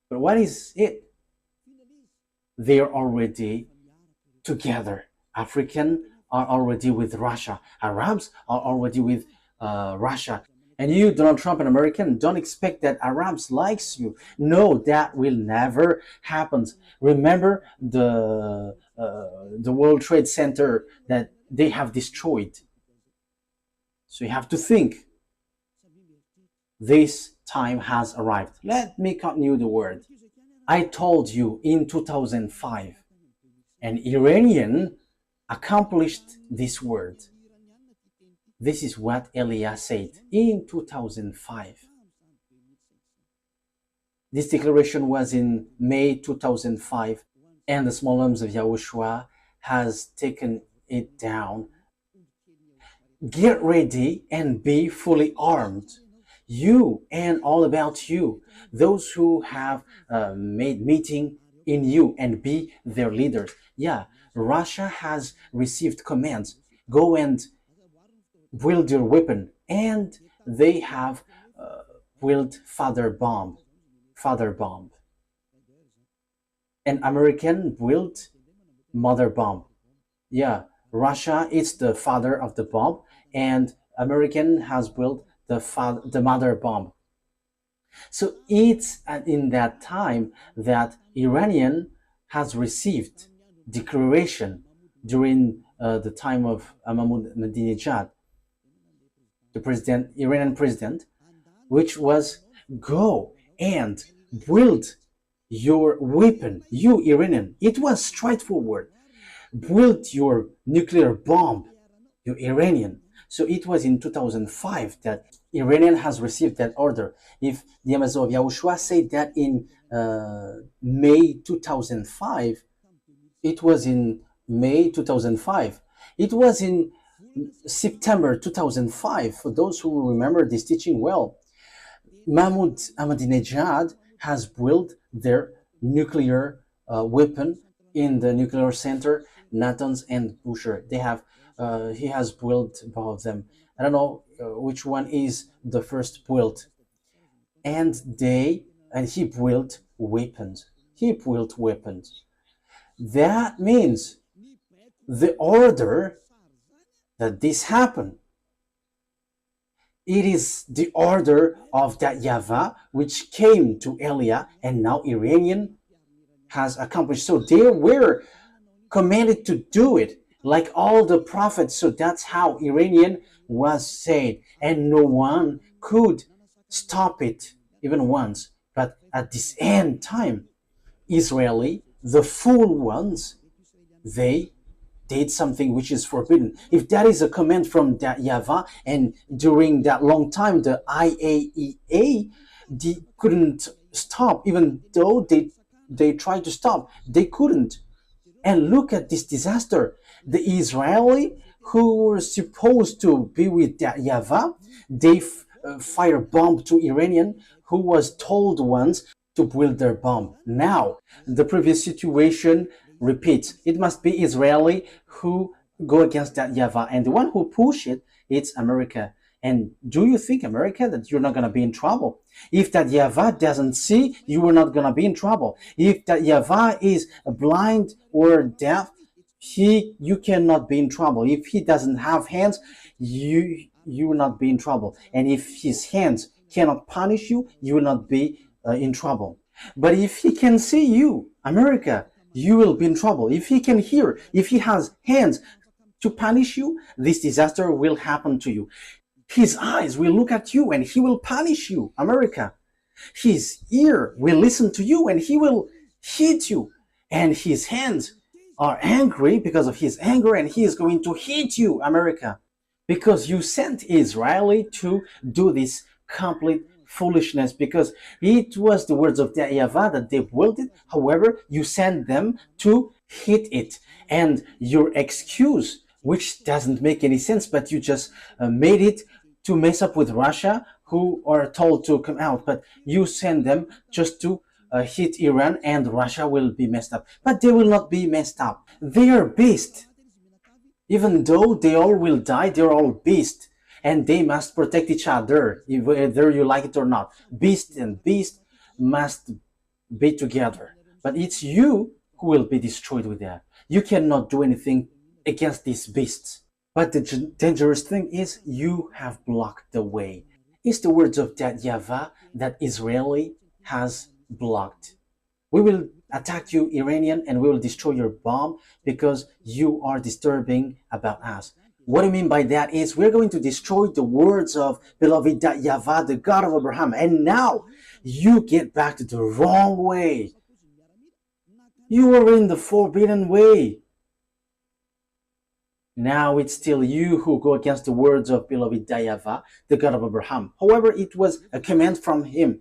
But what is it? They are already together. African are already with Russia. Arabs are already with Russia. And you, Donald Trump, an American, don't expect that Arabs likes you. No, that will never happen. Remember the World Trade Center that they have destroyed. So you have to think. This time has arrived. Let me continue the word. I told you in 2005, an Iranian accomplished this word. This is what Elia said in 2005. This declaration was in May 2005, and the small arms of Yahushua has taken it down. Get ready and be fully armed. You and all about you, those who have made meeting in you and be their leaders. Yeah, Russia has received commands. Go and build your weapon, and they have built father bomb. And American built mother bomb. Yeah, Russia is the father of the bomb, and American has built the mother bomb. So it's in that time that Iranian has received declaration during the time of Ahmadinejad, the Iranian president, which was go and build your weapon, you Iranian. It was straightforward. Build your nuclear bomb, you Iranian. So it was in 2005 that Iranian has received that order. If the Amazon of Yahushua said that in May 2005, it was in May 2005. It was in September 2005, for those who remember this teaching well. Mahmoud Ahmadinejad has built their nuclear weapon in the nuclear center, Natanz and Bushehr. He has built both of them. I don't know which one is the first built. And he built weapons. That means the order that this happened, it is the order of that YAHVAH which came to Elia, and now Iranian has accomplished. So they were commanded to do it, like all the prophets. So that's how Iranian was said, and no one could stop it even once. But at this end time, Israeli, the fool ones, they did something which is forbidden. If that is a command from that YAHVAH, and during that long time, the IAEA, they couldn't stop, even though they tried to stop, they couldn't. And look at this disaster. The Israeli who were supposed to be with that YAHVAH, they fire bomb to Iranian who was told once to build their bomb. Now, the previous situation repeats. It must be Israeli who go against that YAHVAH, and the one who push it, it's America. And do you think, America, that you're not going to be in trouble? If that YAHVAH doesn't see, you are not going to be in trouble. If that YAHVAH is blind or deaf, you cannot be in trouble. If he doesn't have hands, you will not be in trouble. And if his hands cannot punish you, you will not be in trouble. But if he can see you, America, you will be in trouble. If he can hear, if he has hands to punish you, this disaster will happen to you. His eyes will look at you and he will punish you, America. His ear will listen to you and he will hit you. And his hands are angry because of his anger and he is going to hit you, America. Because you sent Israeli to do this complete foolishness, because it was the words of the YAHVAH that they willed it. However, you sent them to hit it. And your excuse, which doesn't make any sense, but you just made it to mess up with Russia, who are told to come out, but you send them just to hit Iran, and Russia will be messed up. But they will not be messed up. They are beasts. Even though they all will die, they're all beasts, and they must protect each other, whether you like it or not. Beast and beast must be together. But it's you who will be destroyed with that. You cannot do anything against these beasts. But the dangerous thing is you have blocked the way. It's the words of that YAHVAH that Israeli has blocked. We will attack you, Iranian, and we will destroy your bomb because you are disturbing about us. What I mean by that is we're going to destroy the words of beloved YAHVAH, the God of Abraham. And now you get back to the wrong way. You are in the forbidden way. Now it's still you who go against the words of beloved YAHVAH, the God of Abraham. However, it was a command from him.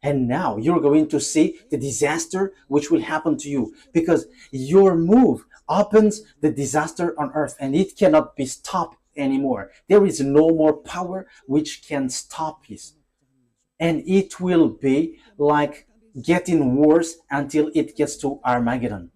And now you're going to see the disaster which will happen to you, because your move opens the disaster on earth and it cannot be stopped anymore. There is no more power which can stop this. And it will be like getting worse until it gets to Armageddon.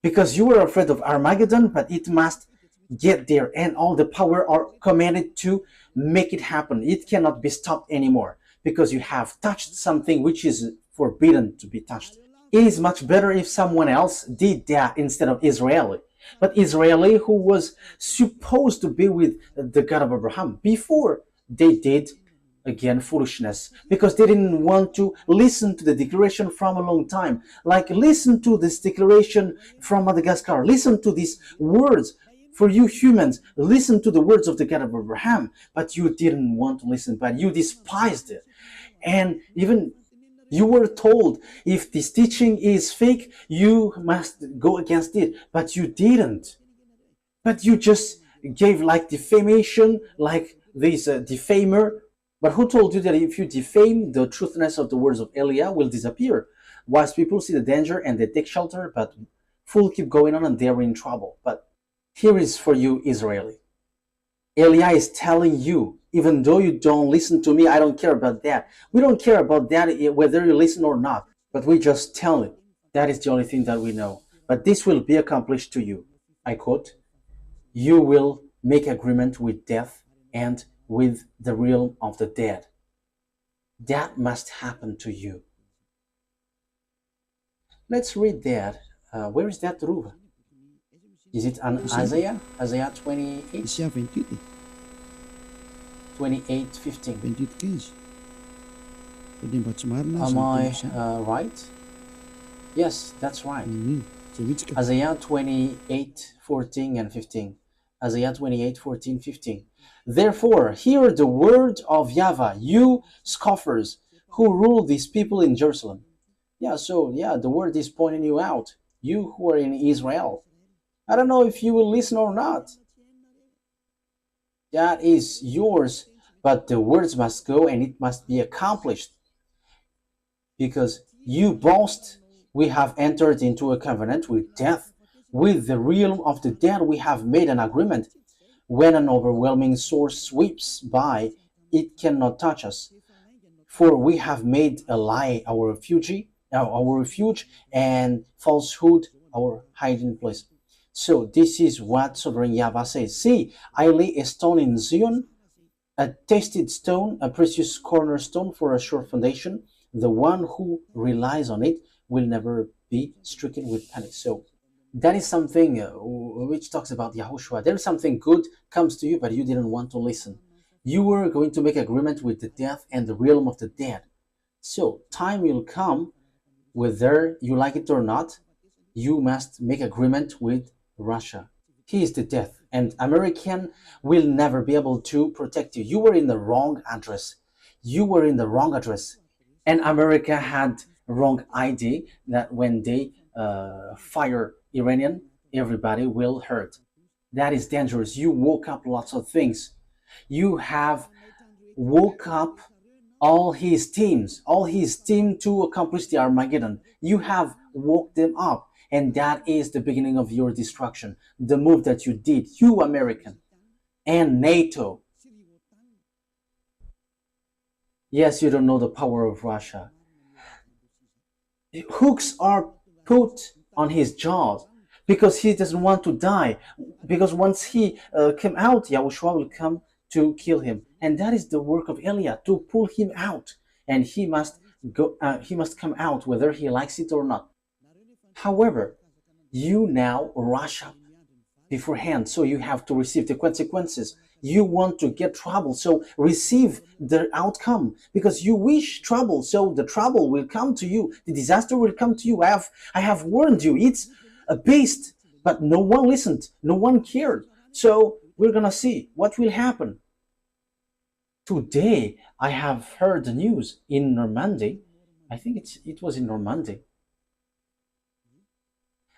Because you are afraid of Armageddon, but it must get there, and all the power are commanded to make it happen. It cannot be stopped anymore, because you have touched something which is forbidden to be touched. It is much better if someone else did that instead of Israeli. But Israeli, who was supposed to be with the God of Abraham, before they did, again, foolishness, because they didn't want to listen to the declaration from a long time. Like, listen to this declaration from Madagascar. Listen to these words. For you humans, listen to the words of the God of Abraham. But you didn't want to listen, but you despised it. And even you were told, if this teaching is fake, you must go against it. But you didn't. But you just gave like defamation, like this defamer. But who told you that if you defame, the truthness of the words of Eliah will disappear? Wise people see the danger and they take shelter, but fools keep going on and they're in trouble. But here is for you, Israeli. Eliah is telling you, even though you don't listen to me, I don't care about that. We don't care about that, whether you listen or not. But we just tell it. That is the only thing that we know. But this will be accomplished to you. I quote, you will make agreement with death and with the realm of the dead. That must happen to you. Let's read that. Where is that, Ruva? Is it on Isaiah? Isaiah 28? Isaiah 28, 28, 15. 28, 15. Pwede ba sumarna? Am I right? Yes, that's right. Isaiah 28, 14 and 15. Isaiah 28, 14, 15. Therefore, hear the word of YAHVAH, you scoffers who rule these people in Jerusalem. The word is pointing you out, you who are in Israel. I don't know if you will listen or not. That is yours, but the words must go and it must be accomplished. Because you boast, we have entered into a covenant with death. With the realm of the dead we have made an agreement. When an overwhelming source sweeps by, it cannot touch us. For we have made a lie our refuge, and falsehood our hiding place. So this is what Sovereign YAHVAH says. See, I lay a stone in Zion, a tested stone, a precious cornerstone for a sure foundation. The one who relies on it will never be stricken with panic. So that is something which talks about Yahushua. There is something good comes to you, but you didn't want to listen. You were going to make agreement with the death and the realm of the dead. So time will come, whether you like it or not, you must make agreement with Russia. He is the death, and American will never be able to protect you. You were in the wrong address. You were in the wrong address. And America had wrong ID that when they fire Iranian, everybody will hurt. That is dangerous. You woke up lots of things. You have woke up all his team to accomplish the Armageddon. You have woke them up, and that is the beginning of your destruction. The move that you did, you American and NATO. Yes, you don't know the power of Russia. Hooks are put on his jaws because he doesn't want to die. Because once he came out, Yahushua will come to kill him, and that is the work of Eliah, to pull him out, and he must go. He must come out whether he likes it or not. However, you now rush up beforehand, so you have to receive the consequences. You want to get trouble, so receive the outcome, because you wish trouble, so the trouble will come to you. The disaster will come to you. I have warned you. It's a beast, but no one listened. No one cared. So we're gonna see what will happen. Today, I have heard the news in Normandy. I think it was in Normandy.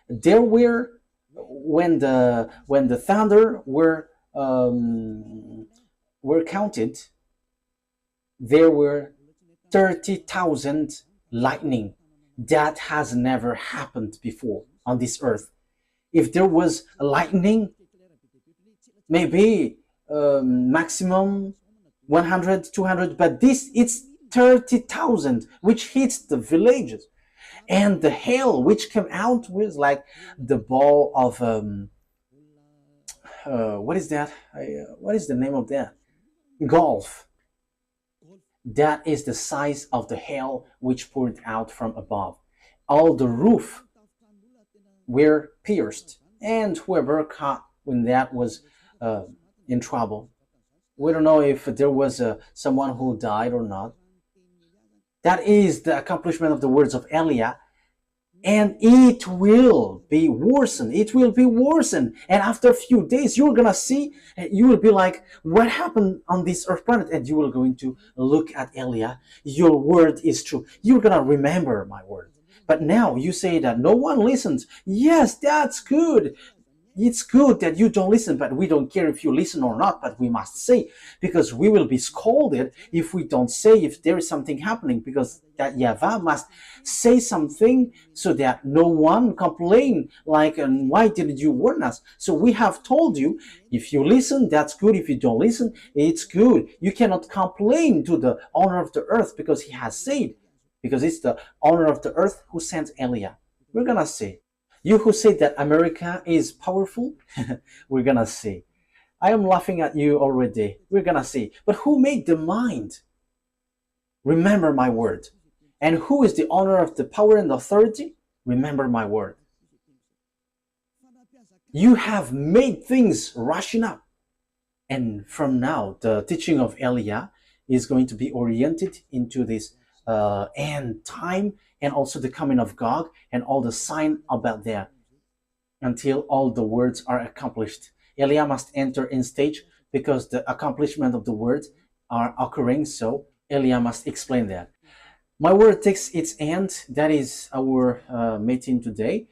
There were when the thunder were counted, there were 30,000 lightning. That has never happened before on this earth. If there was a lightning, maybe maximum 100, 200, but this it's 30,000, which hits the villages. And the hail which came out was like the ball of what is that? What is the name of that? Golf. That is the size of the hail which poured out from above. All the roof were pierced, and whoever caught when that was in trouble. We don't know if there was someone who died or not. That is the accomplishment of the words of Eliah. And it will be worsened. It will be worsened. And after a few days, you're going to see, you will be like, what happened on this earth planet? And you will going to look at Eliah. Your word is true. You're going to remember my word. But now you say that no one listens. Yes, that's good. It's good that you don't listen, but we don't care if you listen or not, but we must say, because we will be scolded if we don't say if there is something happening, because that YAHVAH must say something so that no one complain like, and why didn't you warn us? So we have told you, if you listen, that's good. If you don't listen, it's good. You cannot complain to the owner of the earth because he has said, because it's the owner of the earth who sent Eliah. We're gonna say. You who say that America is powerful, we're gonna see. I am laughing at you already. We're gonna see. But who made the mind? Remember my word. And who is the owner of the power and authority? Remember my word. You have made things rushing up. And from now, the teaching of Eliah is going to be oriented into this end time, and also the coming of Gog and all the sign about that, until all the words are accomplished. Eliah must enter in stage because the accomplishment of the words are occurring, so Eliah must explain that. My word takes its end. That is our meeting today.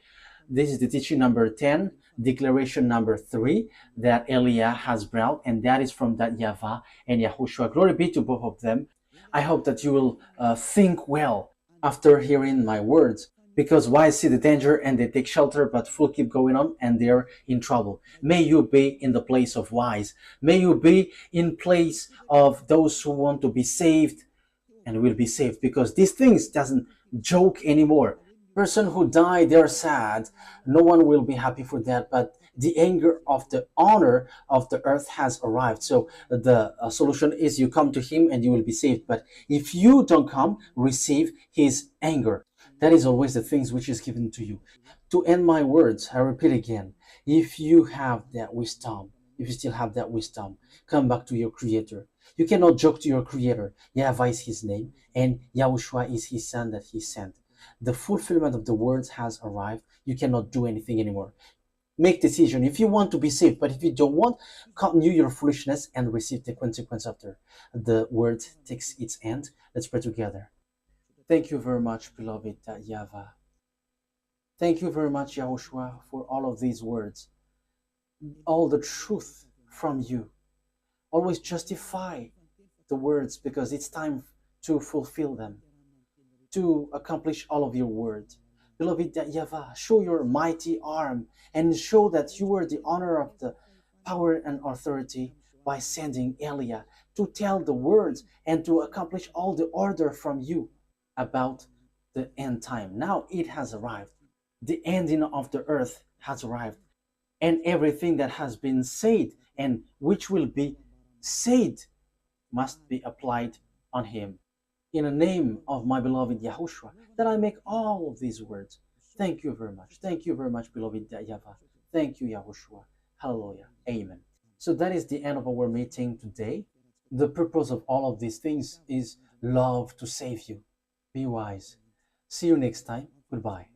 This is the teaching number 10, declaration number 3 that Eliah has brought, and that is from that YAHVAH and YAHOSHUA. Glory be to both of them. I hope that you will think well after hearing my words, because wise see the danger and they take shelter, but fool keep going on and they're in trouble. May you be in the place of wise. May you be in place of those who want to be saved and will be saved, because these things doesn't joke anymore. Person who die, they're sad. No one will be happy for that. But the anger of the honor of the earth has arrived. So the solution is you come to him and you will be saved. But if you don't come, receive his anger. That is always the things which is given to you. To end my words, I repeat again, if you have that wisdom, if you still have that wisdom, come back to your creator. You cannot joke to your creator. YAHVAH is his name, and YAHOSHUA is his son that he sent. The fulfillment of the words has arrived. You cannot do anything anymore. Make decision if you want to be saved, but if you don't want, continue your foolishness and receive the consequence after the word takes its end. Let's pray together. Thank you very much, beloved YAHVAH. Thank you very much, YAHOSHUA, for all of these words, all the truth from you. Always justify the words because it's time to fulfill them, to accomplish all of your words. Beloved YAHVAH, show your mighty arm and show that you were the honor of the power and authority by sending Elia to tell the words and to accomplish all the order from you about the end time. Now it has arrived. The ending of the earth has arrived. And everything that has been said and which will be said must be applied on him. In the name of my beloved YAHOSHUA, that I make all of these words. Thank you very much. Thank you very much, beloved YAHVAH. Thank you, YAHOSHUA. Hallelujah. Amen. So that is the end of our meeting today. The purpose of all of these things is love to save you. Be wise. See you next time. Goodbye.